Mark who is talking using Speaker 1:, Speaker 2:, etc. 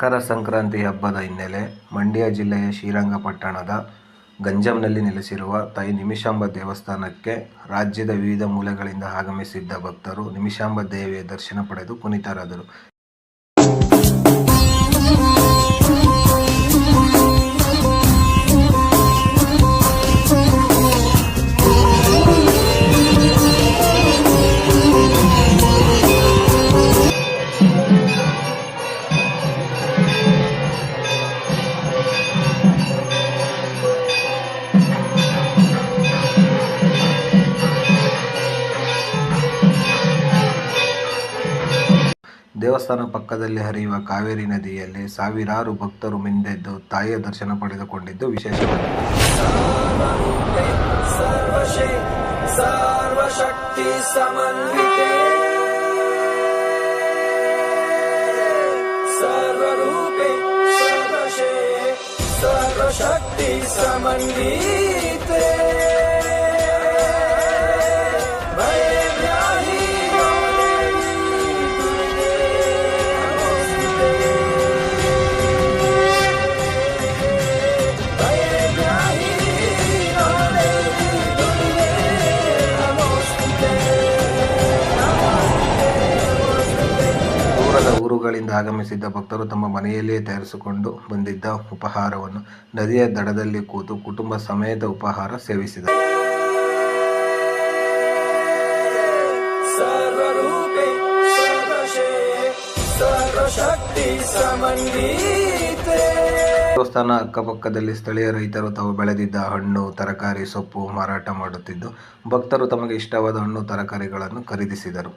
Speaker 1: ಮಕರ ಸಂಕ್ರಾಂತಿ ಹಬ್ಬದ ಹಿನ್ನೆಲೆ ಮಂಡ್ಯ ಜಿಲ್ಲೆಯ ಶ್ರೀರಂಗಪಟ್ಟಣದ ಗಂಜಂನಲ್ಲಿ ನೆಲೆಸಿರುವ ತಾಯಿ ನಿಮಿಷಾಂಬ ದೇವಸ್ಥಾನಕ್ಕೆ ರಾಜ್ಯದ ವಿವಿಧ ಮೂಲೆಗಳಿಂದ ಆಗಮಿಸಿದ್ದ ಭಕ್ತರು ನಿಮಿಷಾಂಬ ದೇವಿಯ ದರ್ಶನ ಪಡೆದು ಪುನೀತರಾದರು. ದೇವಸ್ಥಾನ ಪಕ್ಕದಲ್ಲಿ ಹರಿಯುವ ಕಾವೇರಿ ನದಿಯಲ್ಲಿ ಸಾವಿರಾರು ಭಕ್ತರು ಮಿಂದೆದ್ದು ತಾಯಿಯ ದರ್ಶನ ಪಡೆದುಕೊಂಡಿದ್ದು ವಿಶೇಷವಾಗಿದೆ. ಸರ್ವಶಕ್ತಿ ಸಮನ್ವಿತೆ ಸರ್ವರೂಪೆ ಸರ್ವಶಕ್ತಿ ಸಮನ್ವಿತೆ ದೂರದ ಊರುಗಳಿಂದ ಆಗಮಿಸಿದ್ದ ಭಕ್ತರು ತಮ್ಮ ಮನೆಯಲ್ಲಿಯೇ ತಯಾರಿಸಿಕೊಂಡು ಬಂದಿದ್ದ ಉಪಹಾರವನ್ನು ನದಿಯ ದಡದಲ್ಲಿ ಕೂತು ಕುಟುಂಬ ಸಮೇತ ಉಪಹಾರ ಸೇವಿಸಿದರು. ದೇವಸ್ಥಾನ ಅಕ್ಕಪಕ್ಕದಲ್ಲಿ ಸ್ಥಳೀಯ ರೈತರು ತಾವು ಬೆಳೆದಿದ್ದ ಹಣ್ಣು ತರಕಾರಿ ಸೊಪ್ಪು ಮಾರಾಟ ಮಾಡುತ್ತಿದ್ದು ಭಕ್ತರು ತಮಗೆ ಇಷ್ಟವಾದ ಹಣ್ಣು ತರಕಾರಿಗಳನ್ನು ಖರೀದಿಸಿದರು.